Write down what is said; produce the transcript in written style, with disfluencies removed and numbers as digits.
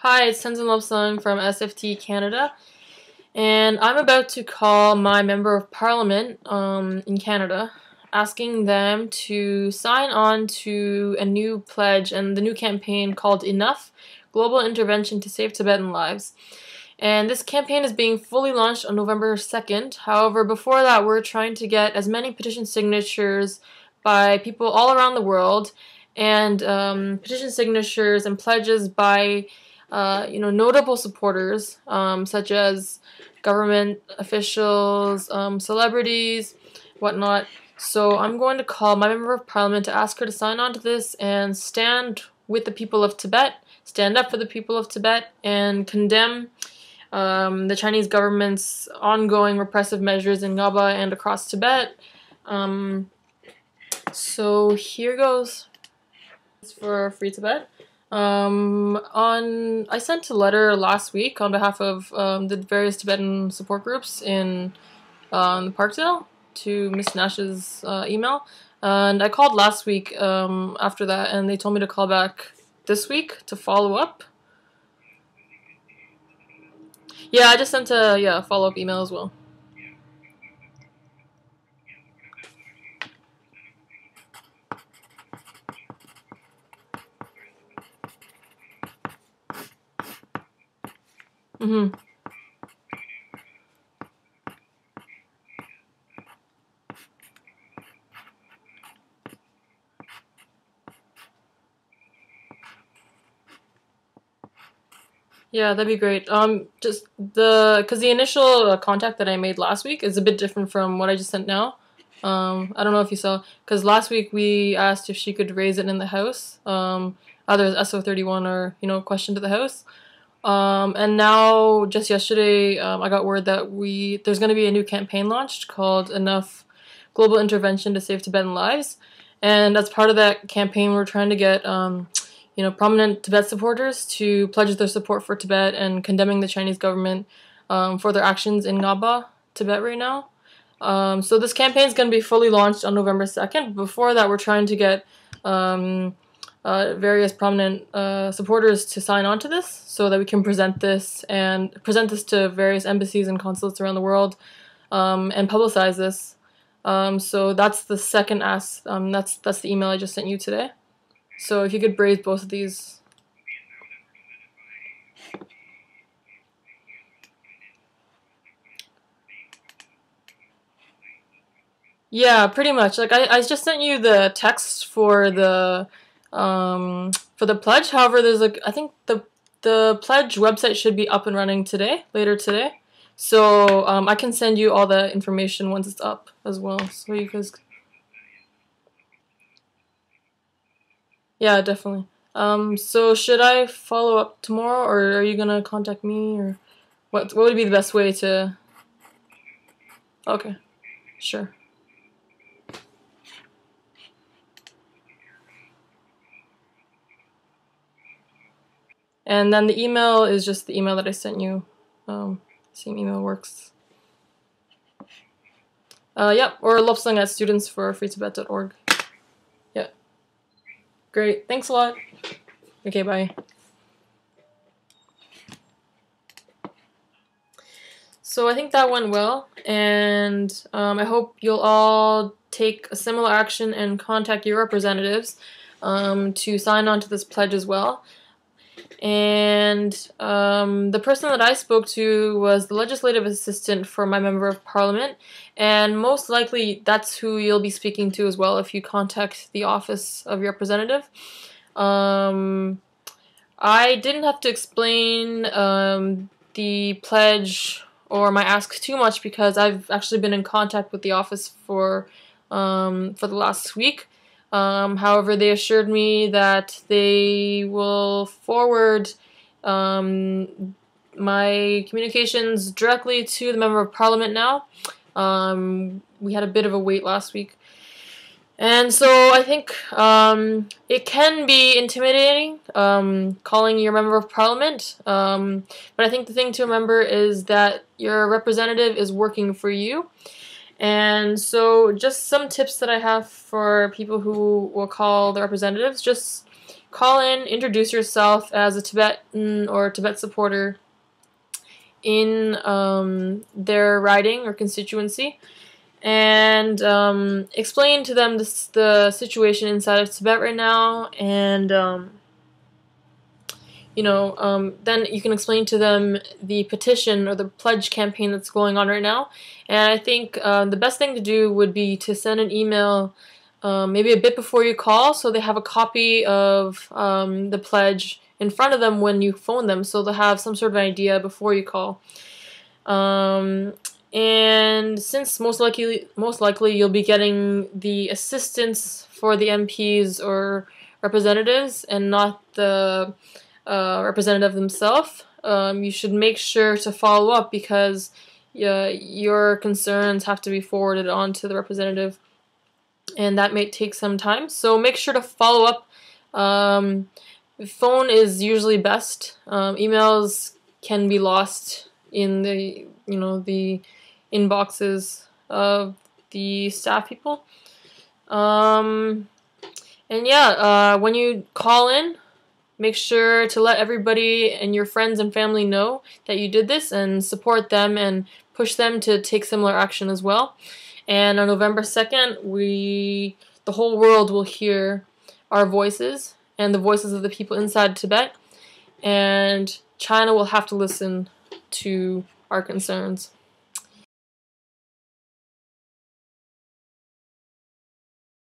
Hi, it's Tenzin Lobsang from SFT Canada, and I'm about to call my Member of Parliament in Canada, asking them to sign on to a new pledge and the new campaign called Enough, Global Intervention to Save Tibetan Lives. And this campaign is being fully launched on November 2nd. However, before that, we're trying to get as many petition signatures by people all around the world, and petition signatures and pledges by notable supporters, such as government officials, celebrities, whatnot. So I'm going to call my Member of Parliament to ask her to sign on to this and stand with the people of Tibet, stand up for the people of Tibet, and condemn the Chinese government's ongoing repressive measures in Ngaba and across Tibet. So here goes. It's for Free Tibet. I sent a letter last week on behalf of the various Tibetan support groups in the Parkdale to Miss Nash's email, and I called last week after that, and they told me to call back this week to follow up. Yeah, I just sent a follow-up email as well. Mm-hmm. Yeah, that'd be great. Just because the initial contact that I made last week is a bit different from what I just sent now. I don't know if you saw, because last week we asked if she could raise it in the House, either as SO31 or, question to the House. And now, just yesterday, I got word that there's going to be a new campaign launched called Enough Global Intervention to Save Tibetan Lives. And as part of that campaign, we're trying to get prominent Tibet supporters to pledge their support for Tibet and condemning the Chinese government for their actions in Ngaba, Tibet right now. So this campaign is going to be fully launched on November 2nd. Before that, we're trying to get various prominent supporters to sign on to this so that we can present this to various embassies and consulates around the world and publicize this. So that's the second ask. That's the email I just sent you today. So if you could raise both of these. Yeah, pretty much. Like I just sent you the text for the pledge. However, there's I think the pledge website should be up and running later today. So I can send you all the information once it's up as well. So you guys. Yeah, definitely. So should I follow up tomorrow, or are you gonna contact me, or what would be the best way to? Okay, sure. And then the email is just the email that I sent you. Same email works. Yep, or lobsang@studentsforfreetibet.org. Yep. Great. Thanks a lot. Okay, bye. So I think that went well, and I hope you'll all take a similar action and contact your representatives to sign on to this pledge as well. And the person that I spoke to was the legislative assistant for my Member of Parliament, and most likely that's who you'll be speaking to as well if you contact the office of your representative. I didn't have to explain the pledge or my ask too much because I've actually been in contact with the office for the last week. However, they assured me that they will forward my communications directly to the Member of Parliament now. We had a bit of a wait last week. And so I think it can be intimidating calling your Member of Parliament, but I think the thing to remember is that your representative is working for you. And so just some tips that I have for people who will call the representatives: just call in, introduce yourself as a Tibetan or Tibet supporter in their riding or constituency, and explain to them the situation inside of Tibet right now, and then you can explain to them the petition or the pledge campaign that's going on right now. And I think the best thing to do would be to send an email maybe a bit before you call, so they have a copy of the pledge in front of them when you phone them, so they'll have some sort of idea before you call. And since most likely you'll be getting the assistance for the MPs or representatives and not the representative themselves, you should make sure to follow up, because your concerns have to be forwarded on to the representative, and that may take some time. So make sure to follow up. Phone is usually best. Emails can be lost in the the inboxes of the staff people. And yeah, when you call in, make sure to let everybody and your friends and family know that you did this, and support them and push them to take similar action as well. And on November 2nd, the whole world will hear our voices and the voices of the people inside Tibet, and China will have to listen to our concerns.